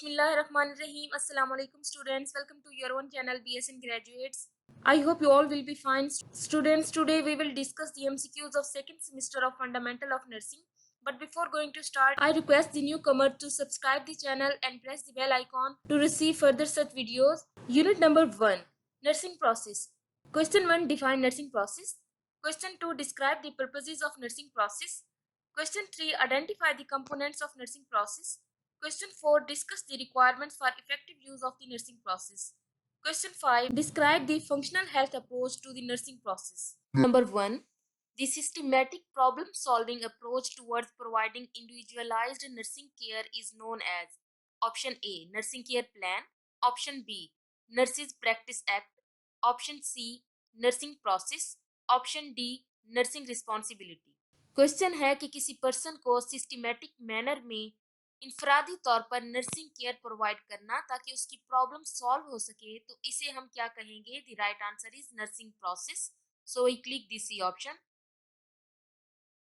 Bismillahirrahmanirrahim. Assalamu alaikum students. Welcome to your own channel BSN Graduates. I hope you all will be fine. Students, today we will discuss the MCQs of second semester of Fundamental of Nursing. But before going to start, I request the newcomer to subscribe the channel and press the bell icon to receive further such videos. Unit number 1, Nursing Process. Question 1, define nursing process. Question 2, describe the purposes of nursing process. Question 3, identify the components of nursing process. Question 4, discuss the requirements for effective use of the nursing process. Question 5, describe the functional health approach to the nursing process. Number 1, the systematic problem-solving approach towards providing individualized nursing care is known as option A, Nursing Care Plan, option B, Nurses Practice Act, option C, Nursing Process, option D, Nursing Responsibility. Question है कि किसी person को systematic manner में इनफरादी तौर पर nursing care provide करना ताकि उसकी प्रॉब्लम सॉल्व हो सके, तो इसे हम क्या कहेंगे? The right answer is nursing process. So we click this C option.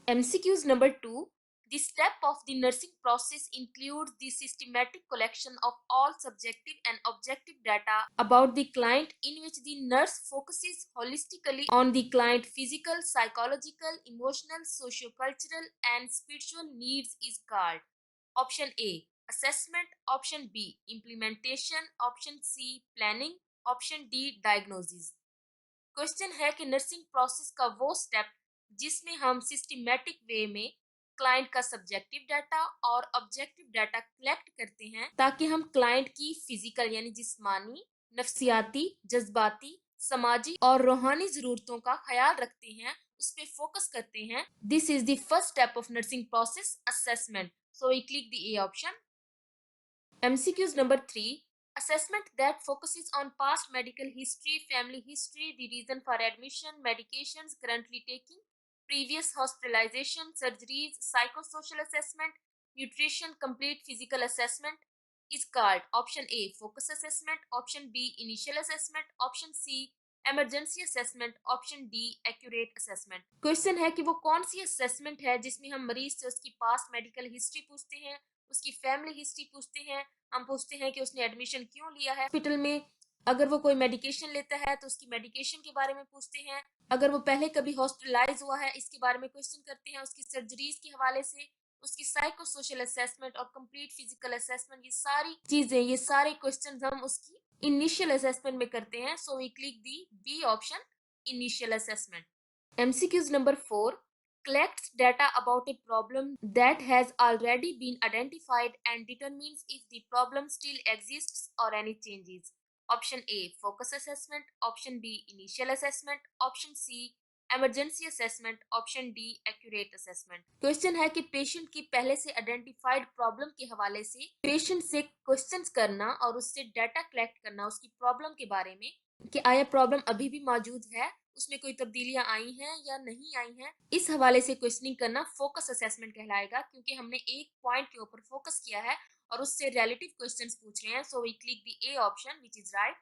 MCQs number 2. The step of the nursing process includes the systematic collection of all subjective and objective data about the client, in which the nurse focuses holistically on the client physical, psychological, emotional, socio-cultural and spiritual needs is called option A, assessment, option B, implementation, option C, planning, option D, diagnosis. Question है कि nursing process का वो step जिसमें हम systematic way में client का subjective data और objective data collect करते हैं ताकि हम क्लाइंट की फिजिकल यानी जिस्मानी, नफ्सियाती, जज्बाती, समाजी और रूहानी जरूरतों का ख्याल रखते हैं, उस पर फोकस करते हैं. This is the first step of nursing process, assessment. So we click the A option. MCQs number 3. Assessment that focuses on past medical history, family history, the reason for admission, medications currently taking, previous hospitalization, surgeries, psychosocial assessment, nutrition, complete physical assessment is called option A, focus assessment, option B, initial assessment, option C, emergency assessment, option D, accurate assessment. Question है कि वो कौन सी assessment है जिसमें हम मरीज से उसकी पास्ट मेडिकल हिस्ट्री पूछते हैं, उसकी फैमिली हिस्ट्री पूछते हैं, हम पूछते हैं कि उसने एडमिशन क्यों लिया है हॉस्पिटल में, अगर वो कोई मेडिकेशन लेता है तो उसकी मेडिकेशन के बारे में पूछते हैं, अगर वो पहले कभी हॉस्पिटलाइज हुआ है इसके बारे में क्वेश्चन करते हैं, उसकी सर्जरीज के हवाले से, उसकी साइको सोशल असेसमेंट और कंप्लीट फिजिकल असेसमेंट, ये सारी चीजें, ये सारे क्वेश्चन हम उसकी इनिशियल असेसमेंट में करते हैं. So we click the B option, initial assessment. MCQs number 4. Collects data about a problem that has already been identified and determines if the problem still exists or any changes. Option A, focus assessment, option B, initial assessment, option C, emergency assessment, option D, accurate assessment. Question है कि patient की पहले से identified problem के हवाले से patient से questions करना और उससे डाटा कलेक्ट करना उसकी प्रॉब्लम के बारे में कि आया प्रॉब्लम अभी भी मौजूद है, उसमें कोई तब्दीलियां आई हैं या नहीं आई हैं, इस हवाले से क्वेश्चनिंग करना फोकस असेसमेंट कहलाएगा, क्योंकि हमने एक पॉइंट के ऊपर फोकस किया है और उससे रिलेटिव क्वेश्चंस पूछ रहे हैं. So we click the A option which is right.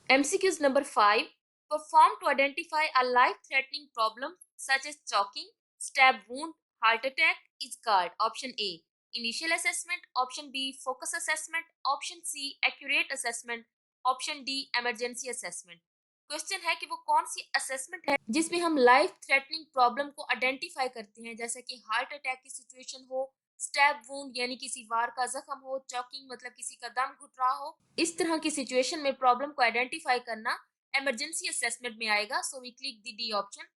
MCQs number 5. Perform to identify a life-threatening problem such as choking, stab wound, heart attack is called option A, initial assessment, option B, focus assessment, option C, accurate assessment, option D, emergency assessment. Question है कि वो कौन सी assessment है जिसमें हम life threatening problem को identify करते हैं, जैसे कि हार्ट अटैक की सिचुएशन हो, स्टैब वुंड यानी किसी वार का जख्म हो, चॉकिंग मतलब किसी का दम घुट रहा हो, इस तरह की सिचुएशन में प्रॉब्लम को आइडेंटिफाई करना इमरजेंसी असेसमेंट में आएगा. So we click the D option.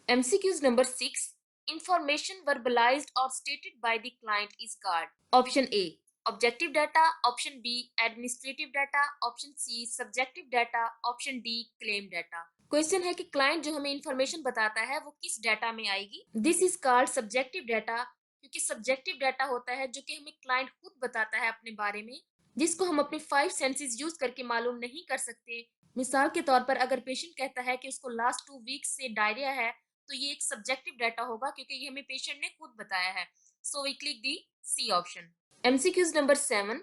MCQs number 6. Information verbalized or stated by the client is called option A, objective data, option B, administrative data, option C, subjective data, option D, claim data. Question है कि client जो हमें information बताता है वो किस data में आएगी. This is called subjective data, क्योंकि सब्जेक्टिव डाटा होता है जो कि हमें क्लाइंट खुद बताता है अपने बारे में, जिसको हम अपने 5 सेंसेस यूज करके मालूम नहीं कर सकते. मिसाल के तौर पर अगर पेशेंट कहता है कि उसको लास्ट 2 वीक्स से डायरिया है, तो ये एक सब्जेक्टिव डाटा होगा क्योंकि ये हमें पेशेंट ने खुद बताया है. So we click the C option. MCQs number 7.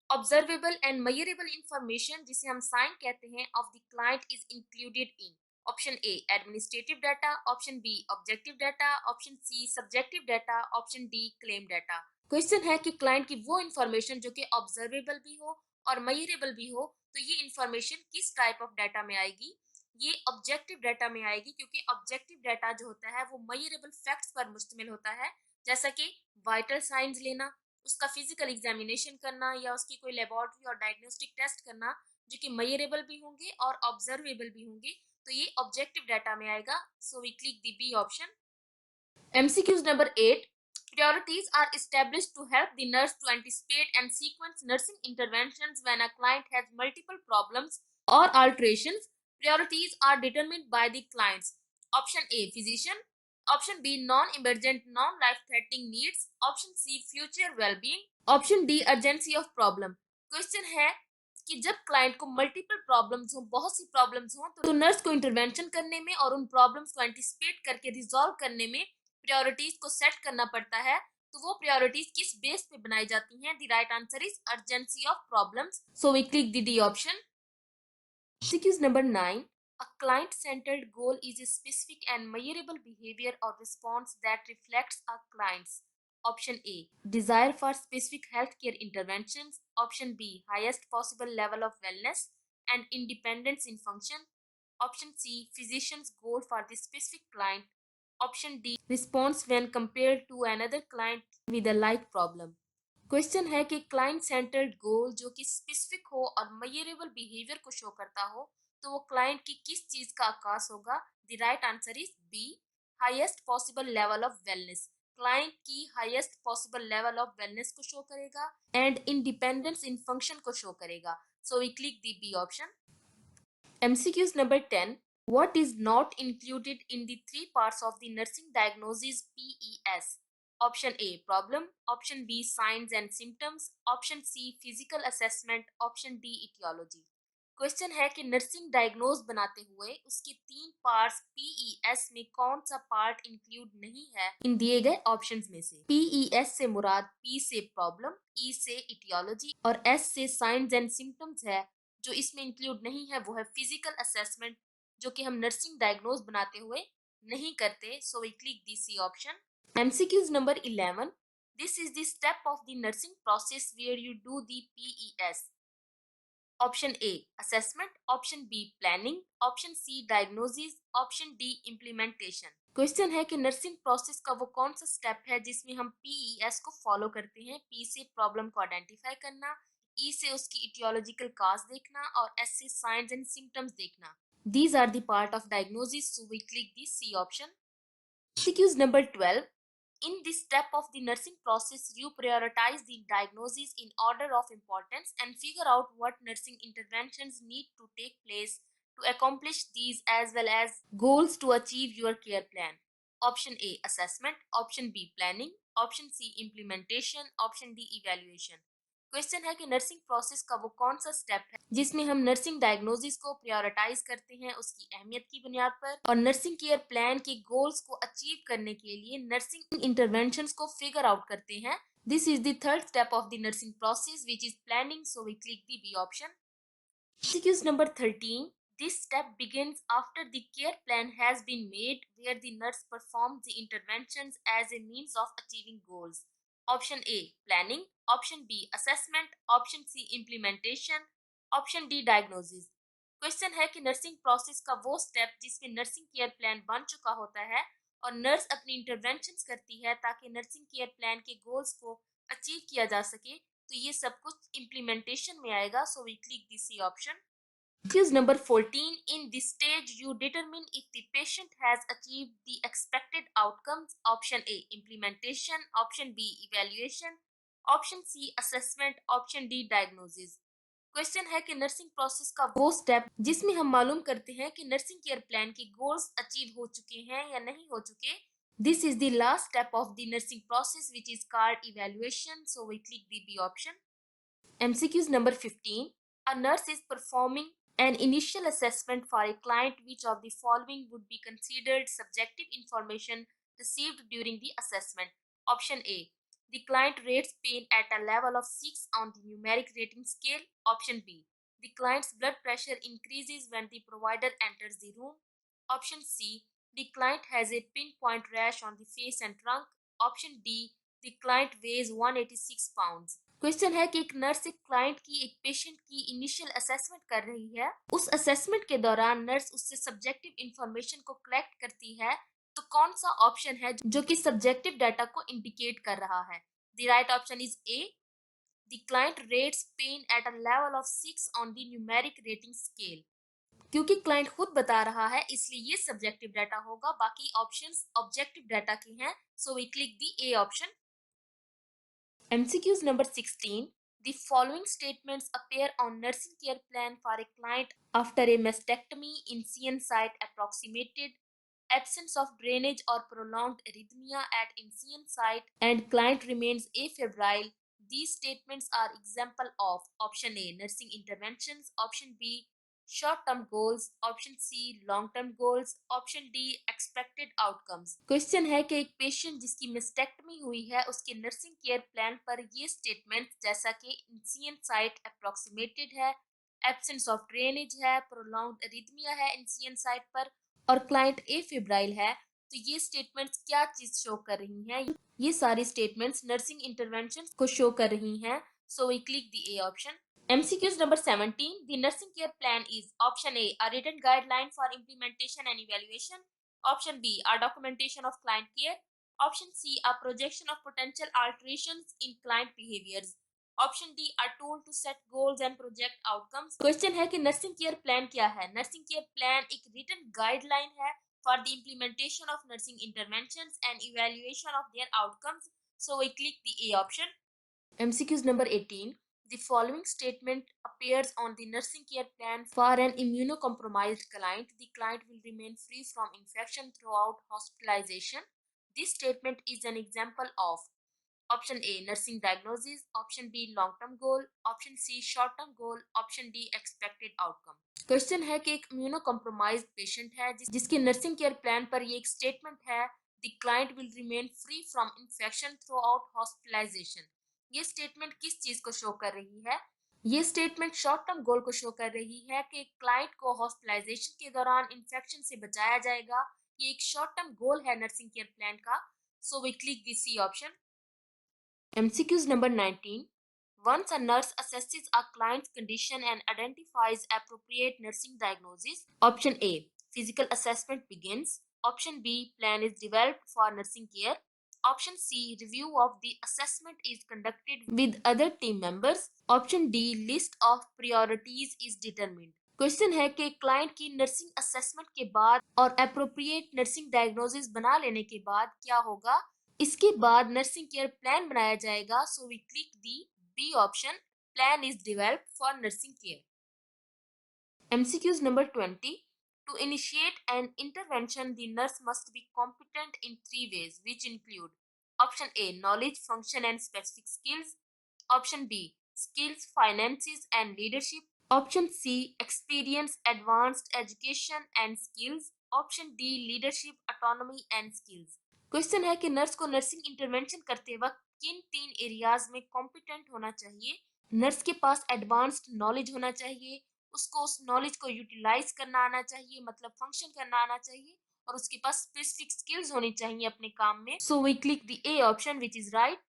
Observable and measurable information, जिसे हम साइन कहते हैं, of the client is included in option A, administrative data, option B, objective data, option C, subjective data, option D, claim data. Question है कि client की वो information जो कि ऑब्जर्वेबल भी हो और मेजरेबल भी हो, तो ये इंफॉर्मेशन किस टाइप ऑफ डाटा में आएगी? ये ऑब्जेक्टिव डाटा में आएगी, क्योंकि ऑब्जेक्टिव डाटा जो होता है वो मेजरेबल फैक्ट्स पर मुश्तमिल होता है, जैसा कि वाइटल साइंस लेना, उसका फिजिकल एग्जामिनेशन करना या उसकी कोई लेबोरेटरी और डायग्नोस्टिक टेस्ट करना, जो कि मेजरेबल भी होंगे और ऑब्जर्वेबल भी होंगे, तो ये ऑब्जेक्टिव डाटा में आएगा। So we click the B option. MCQs number 8. Priorities are established to help the nurse to anticipate and sequence nursing interventions when a client has multiple problems or alterations. Priorities are determined by the clients. Option A, physician. Option B, non-emergent, non-life threatening needs. Option C, future well-being. Option D, urgency of problem. Question है कि जब client को multiple problems हो, बहुत सी problems हो, तो nurse को intervention करने में और उन प्रॉब्लम्स को एंटिसिपेट करके रिजॉल्व करने में प्रायोरिटीज को सेट करना पड़ता है। तो वो प्रायोरिटीज किस बेस पे बनाई जाती हैं? The right answer is urgency of problems. So we click the D option. Excuse number 9. A client-centered goal is a specific and measurable behavior or response that reflects a client's option A, desire for specific healthcare interventions, option B, highest possible level of wellness and independence in function, option C, physician's goal for the specific client, option D, response when compared to another client with a like problem. Question है कि client centred गोल जो कि specific हो और measurable behaviour को show करता हो, तो वो क्लाइंट की किस चीज का आकाश होगा? The right answer is B, highest possible level of wellness. Client की highest possible level of wellness को शो करेगा एंड इंडिपेंडेंस इन फंक्शन को शो करेगा। So we click the B option. MCQs number 10. What is not included in the three parts of the nursing diagnosis PES? Option A, problem. Option B, signs and symptoms. Option C, physical assessment. Option D, etiology. Question है कि nursing diagnose बनाते हुए उसके तीन parts PES में कौन सा part include नहीं है इन दिए गए ऑप्शंस में से? पीईएस से मुराद पी से प्रॉब्लम, ई से इटियोलॉजी और एस से साइंस एंड सिम्टम्स है। जो इसमें इंक्लूड नहीं है वो है फिजिकल असेसमेंट, जो कि हम नर्सिंग डायग्नोज बनाते हुए नहीं करते। So we click the C option. MCQs number 11. This is the step of the nursing process where you do the PES. Option A, assessment. Option B, planning. Option C, diagnosis. Option D, implementation. Question है कि nursing process का वो कौन सा step है जिसमें हम PES को फॉलो करते हैं? पी से प्रॉब्लम को आइडेंटिफाई करना, ई से उसकी इटियोलॉजिकल काज देखना और एस से साइंस एंड सिम्टम्स देखना। These are the part of diagnosis, so we click the C option. CQs number 12. In this step of the nursing process, you prioritize the diagnosis in order of importance and figure out what nursing interventions need to take place to accomplish these, as well as goals to achieve your care plan. Option A, assessment. Option B, planning. Option C, implementation. Option D, evaluation. Question है कि nursing process का वो कौन सा step है जिसमें हम nursing diagnosis को प्रायोरिटाइज करते हैं उसकी अहमियत की बुनियाद पर और नर्सिंग केयर प्लान के गोल्स को अचीव करने के लिए नर्सिंग इंटरवेंशंस को फिगर आउट करते हैं। This is the third step of the nursing process which is planning, so we click the B option. Excuse number 13. This step begins after the care plan has been made, where the nurse performs the interventions as a means of achieving goals. Option A, planning. Option B, assessment. Option C, implementation. Option D, diagnosis. Question है कि nursing process का वो step जिसमें nursing care plan बन चुका होता है और नर्स अपनी इंटरवेंशंस करती है ताकि नर्सिंग केयर प्लान के गोल्स को अचीव किया जा सके, तो ये सब कुछ इम्प्लीमेंटेशन में आएगा। So we click the C option. Excuse number 14. In this stage, you determine if the patient has achieved the expected outcomes. Option A, implementation. Option B, evaluation. Option C, assessment. Option D, diagnosis. Question है कि nursing process का वो step जिसमें हम मालूम करते हैं कि नर्सिंग केयर प्लान के गोल्स अचीव हो चुके हैं या नहीं हो चुके। This is the last step of the nursing process which is called evaluation, so we click the B option. MCQs number 15. A nurse is performing an initial assessment for a client. Which of the following would be considered subjective information received during the assessment? Option A. The client rates pain at a level of 6 on the numeric rating scale. Option B. The client's blood pressure increases when the provider enters the room. Option C. The client has a pinpoint rash on the face and trunk. Option D. The client weighs 186 pounds. Question है कि एक nurse एक client की एक patient की initial assessment कर रही है। उस असेसमेंट के दौरान नर्स उससे सब्जेक्टिव इंफॉर्मेशन को कलेक्ट करती है, तो कौन सा ऑप्शन है जो कि सब्जेक्टिव डाटा को इंडिकेट कर रहा है? The right option is A, the client rates pen at a level of 6 on the numeric rating scale. क्योंकि क्लाइंट खुद बता रहा है इसलिए ये सब्जेक्टिव डाटा होगा, बाकी ऑप्शंस ऑब्जेक्टिव डाटा के हैं, so we click the A option. MCQs number 16. The following statements appear on nursing care plan for a client after a mastectomy: Insian site approximated, absence of drainage or prolonged arrhythmia at Insian site, and client remains afebrile. These statements are example of option A nursing interventions, option B short term goals, option C long term goals, option D expected outcomes। Question है कि एक patient जिसकी मिस्टेक्टमी हुई है उसके nursing care plan पर ये statement जैसा कि इंसियन साइट अप्रोक्सीमेटेड है, एब्सेंस ऑफ ड्रेनेज है, प्रोलॉन्ग्ड एरिथमिया है इंसियन साइट पर, और क्लाइंट एफिब्राइल है, तो ये स्टेटमेंट्स क्या चीज शो कर रही हैं? ये सारी स्टेटमेंट्स नर्सिंग इंटरवेंशन को शो कर रही हैं, so we click the A option. MCQs number 17. The nursing care plan is option A, a written guideline for implementation and evaluation. Option B, a documentation of client care. Option C, a projection of potential alterations in client behaviors. Option D, a tool to set goals and project outcomes। Question है कि nursing care plan क्या है? Nursing care plan एक written guideline है for the implementation of nursing interventions and evaluation of their outcomes. So we click the A option. MCQs number 18. The following statement appears on the nursing care plan for an immunocompromised client. The client will remain free from infection throughout hospitalization. This statement is an example of option A nursing diagnosis, option B long term goal, option C short term goal, option D expected outcome। Question है कि एक immuno compromised patient है जिसके nursing care plan पर ये एक statement है, the client will remain free from infection throughout hospitalisation. ये स्टेटमेंट किस चीज को शो कर रही है? ये स्टेटमेंट शॉर्ट टर्म गोल को शो कर रही है कि क्लाइंट को हॉस्पिटलाइजेशन के दौरान इन्फेक्शन से बचाया जाएगा। ये एक शॉर्ट टर्म गोल है नर्सिंग केयर प्लान का, so we click the C option. MCQs number 19. Once a nurse assesses a client's condition and identifies appropriate nursing diagnosis, option A, physical assessment begins. Option B, plan is developed for nursing care. Option C, review of the assessment is conducted with other team members. Option D, list of priorities is determined। Question है कि client की nursing assessment के बाद और appropriate nursing diagnosis बना लेने के बाद क्या होगा? इसके बाद नर्सिंग केयर प्लान बनाया जाएगा, so we click the B option, plan is developed for nursing care. MCQs number 20. To initiate an intervention, the nurse must be competent in three ways, which include option A, knowledge, function, and specific skills. Option B, skills, finances, and leadership. Option C, experience, advanced education and skills. Option D, leadership, autonomy, and skills। Question है कि nurse को nursing intervention करते वक्त किन तीन areas में competent होना चाहिए? नर्स के पास एडवांस्ड नॉलेज होना चाहिए, उसको उस नॉलेज को यूटिलाइज करना आना चाहिए, मतलब फंक्शन करना आना चाहिए, और उसके पास स्पेसिफिक स्किल्स होनी चाहिए अपने काम में, so we click the A option which is right.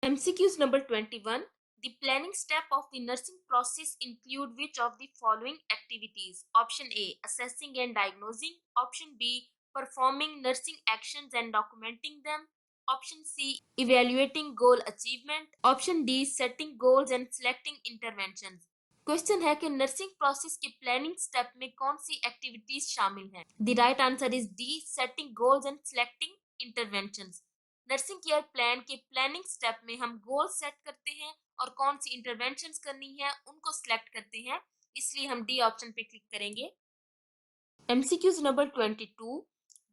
MCQs number 21. The planning step of the nursing process include which of the following activities? Option A, assessing and diagnosing. Option B, performing nursing actions and documenting them. Option C, evaluating goal achievement. Option D, setting goals and selecting interventions। Question है कि nursing process के planning step में कौन सी activities शामिल हैं? The right answer is D, setting goals and selecting interventions. Nursing care plan के planning step में हम गोल सेट करते हैं और कौन सी इंटरवेंशंस करनी है उनको सिलेक्ट करते हैं, इसलिए हम डी ऑप्शन पे क्लिक करेंगे। MCQs number 22.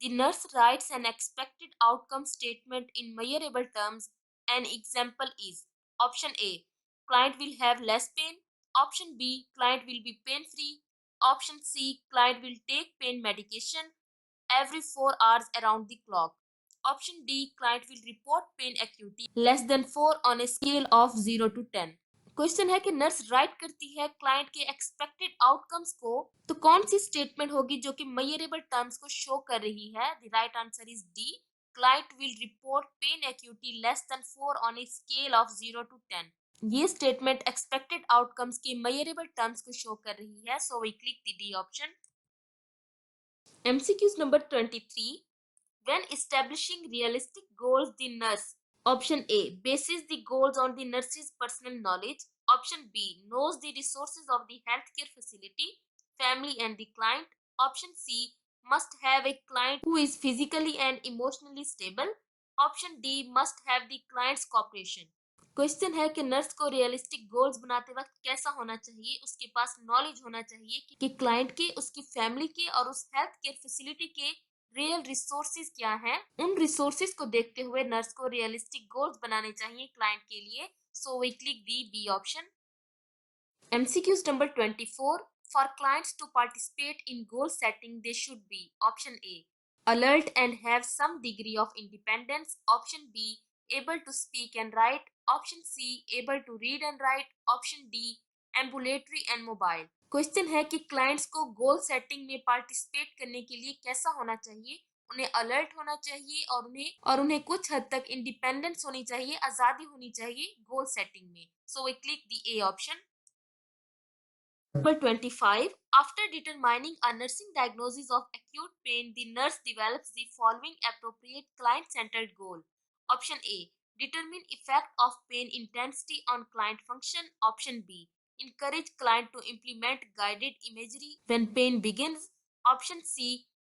The nurse writes an expected outcome statement in measurable terms. An example is option A, client will have less pain. Option B, client will be pain free. Option C, client will take pain medication every 4 hours around the clock. Option D, client will report pain acuity less than 4 on a scale of 0 to 10। Question है कि nurse right करती है client के expected outcomes को, तो कौन सी statement होगी जो कि मेजरेबल टर्म्स को शो कर रही है? The right answer is D, client will report pain acuity less than 4 on a scale of 0 to 10. ये स्टेटमेंट एक्सपेक्टेड आउटकम्स के मेजरेबल टर्म्स को शो कर रही है, so we click the D option. MCQs number 23. When establishing realistic goals, the nurse, option A, bases the goals on the nurse's personal knowledge. Option B, knows the resources of the healthcare facility, family and the client. Option C, must have a client who is physically and emotionally stable. Option D, must have the client's cooperation. Question है कि nurse को realistic goals बनाते वक्त कैसा होना चाहिए. उसके पास knowledge होना चाहिए कि क्लाइंट के, उसकी फैमिली के और उस हेल्थ केयर फैसिलिटी के रियल रिसोर्सेज क्या हैं. उन रिसोर्सेज को देखते हुए नर्स को रियलिस्टिक गोल्स बनाने चाहिए क्लाइंट के लिए, so we click the B option. MCQs number 24. For clients to participate in goal setting, they should be: option A, alert and have some degree of independence. Option B, able to speak and write. Option C, able to read and write. Option D, ambulatory and mobile. Question है कि clients को गोल setting में participate करने के लिए कैसा होना चाहिए. उन्हें अलर्ट होना चाहिए और उन्हें कुछ हद तक इंडिपेंडेंस होनी चाहिए, आजादी होनी चाहिए गोल सेटिंग में, so we click the A option. Number 25. After determining a nursing diagnosis of acute pain, the nurse develops the following appropriate client-centered goal. Option A, determine effect of pain intensity on client function. Option B, encourage client to implement guided imagery when pain begins. Option C,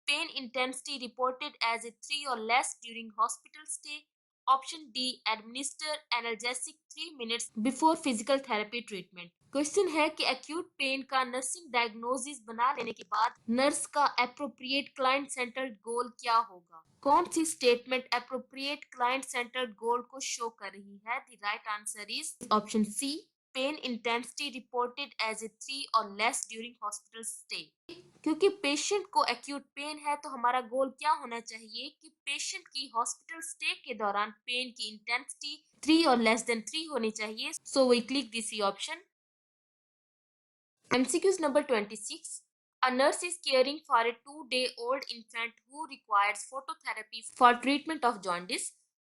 pain intensity reported as a 3 or less during hospital stay. Option D, administer analgesic 3 minutes before physical therapy treatment. Question है कि acute pain का nursing diagnosis बना लेने के बाद nurse का appropriate client centred गोल क्या होगा. कौन सी statement appropriate client centred goal को शो कर रही है. The right answer is option C, pain intensity reported as a 3 और लेस ड्यूरिंग हॉस्पिटल स्टे. क्योंकि पेशेंट को एक्यूट पेन है तो हमारा गोल क्या होना चाहिए कि पेशेंट की हॉस्पिटल स्टे के दौरान पेन की इंटेंसिटी 3 और लेस देन 3 होनी चाहिए, so we click this option. MCQs number 26. A nurse is caring for a 2-day-old infant who requires phototherapy for treatment of jaundice.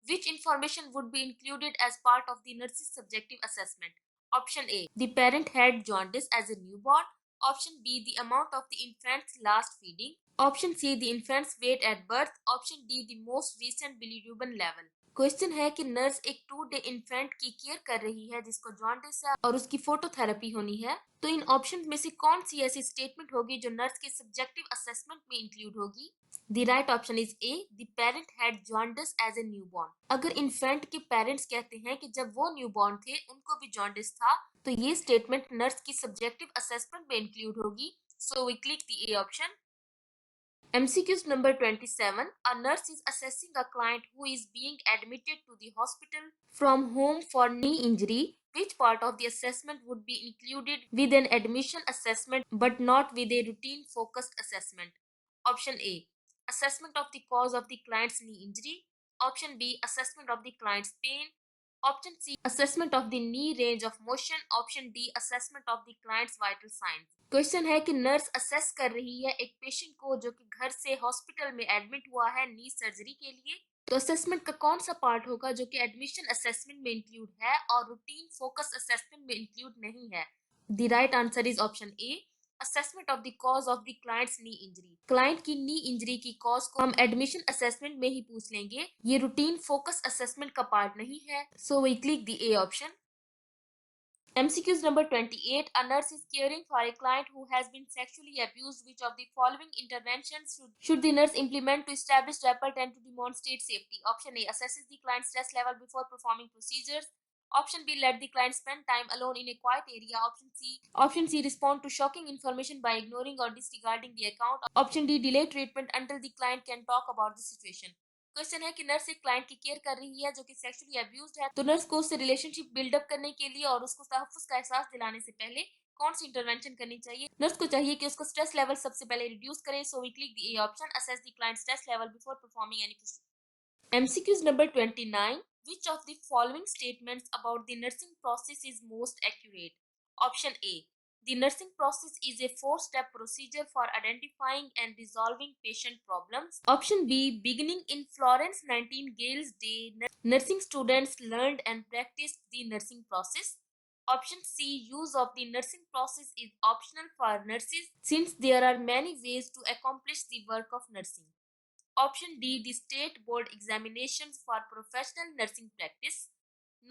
Which information would be included as part of the nurse's subjective assessment? Option A, the parent had jaundice as a newborn. Option B, the amount of the infant's last feeding. Option C, the infant's weight at birth. Option D, the most recent bilirubin level. Question है कि nurse एक 2-डे infant की care कर रही है जिसको jaundice है और उसकी फोटोथेरेपी होनी है. तो इन ऑप्शन में से कौन सी ऐसी स्टेटमेंट होगी जो नर्स के सब्जेक्टिव असेसमेंट में इंक्लूड होगी. The right option is A, the parent had jaundice as a newborn. अगर इन्फेंट के पेरेंट्स कहते हैं कि जब वो न्यूबॉर्न थे उनको भी जॉन्डिस था, तो ये स्टेटमेंट नर्स की सब्जेक्टिव असेसमेंट में इंक्लूड होगी, so we click the A option. MCQs number 27. A nurse is assessing a client who is being admitted to the hospital from home for knee injury. Which part of the assessment would be included with an admission assessment but not with a routine focused assessment? Option A, assessment of the cause of the client's knee injury. Option B, assessment of the client's pain. Option C, assessment of the knee range of motion. Option D, assessment of the client's vital signs. Question है कि nurse assess कर रही है एक patient को जो कि घर से हॉस्पिटल में एडमिट हुआ है नी सर्जरी के लिए. तो असेसमेंट का कौन सा पार्ट होगा जो कि एडमिशन असेसमेंट में इंक्लूड है और रूटीन फोकस असेसमेंट में इंक्लूड नहीं है. The right answer is option A, assessment of the cause of the clients knee injury. Client की नी इंजरी की कॉज को हम एडमिशन असेसमेंट में ही पूछ लेंगे, ये रूटीन फोकस असेसमेंट का पार्ट नहीं है, so we click the A option. MCQs number 28. A nurse is caring for a client who has been sexually abused. Which of the following interventions should the nurse implement to establish rapport and to demonstrate safety? Option A, assesses the client's stress level before performing procedures. Option B, let the client spend time alone in a quiet area. Option C, respond to shocking information by ignoring or disregarding the account. Option D, delay treatment until the client can talk about the situation. Question है कि nurse एक client की care कर रही है जो कि sexually abused है, तो नर्स को उससे रिलेशनशिप बिल्डअप करने के लिए और उसको तहफ्फुज़ का एहसास दिलाने से पहले कौन सी इंटरवेंशन करनी चाहिए. नर्स को चाहिए कि उसको स्ट्रेस लेवल सबसे पहले रिड्यूस करें, so we click the A option, assess the client stress level before performing any procedure. MCQs number 29. Which of the following statements about the nursing process is most accurate? Option A, The nursing process is a four-step procedure for identifying and resolving patient problems. Option B, beginning in Florence Nightingale's day, nursing students learned and practiced the nursing process. Option C, use of the nursing process is optional for nurses since there are many ways to accomplish the work of nursing. Option D, the state board examinations for professional nursing practice.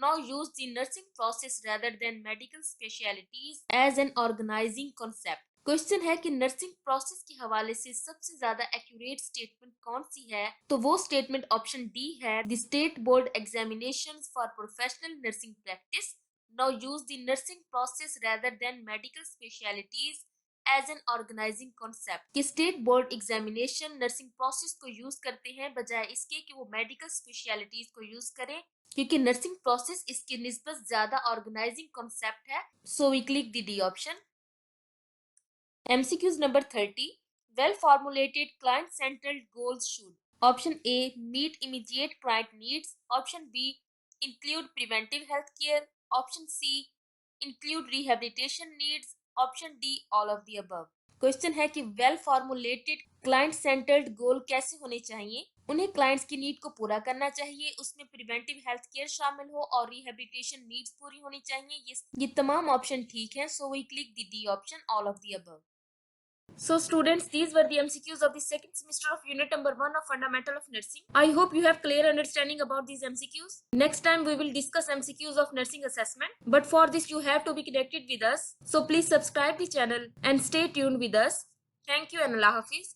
Now use the nursing process rather than medical specialties as an organizing concept. Question है कि nursing process के हवाले से सबसे ज्यादा accurate statement कौन सी है, तो वो स्टेटमेंट ऑप्शन डी है, the state board examinations for professional nursing practice now use the nursing process rather than medical specialties as an organising concept कि state board examination nursing process को use करते हैं बजाय इसके कि वो मेडिकल स्पेशलिटीज को यूज करें, क्योंकि नर्सिंग प्रोसेस इसकी निस्बत ज्यादा ऑर्गेनाइजिंग कॉन्सेप्ट है. So we click the D option. MCQs number 30. Well formulated client centered goals should. Option A, meet immediate client needs. Option B, include preventive health care. Option C, include rehabilitation needs. Option D, all of the above. Question है कि well formulated client centred गोल कैसे होने चाहिए. उन्हें clients की need को पूरा करना चाहिए, उसमें प्रिवेंटिव हेल्थ केयर शामिल हो और रिहेबिलिटेशन नीड्स पूरी होनी चाहिए. ये तमाम ऑप्शन ठीक है. So we click the D option, all of the above. So students, these were the MCQs of the second semester of unit number 1 of Fundamental of Nursing. I hope you have clear understanding about these MCQs. Next time we will discuss MCQs of nursing assessment. But for this you have to be connected with us. So please subscribe the channel and stay tuned with us. Thank you and Allah Hafiz.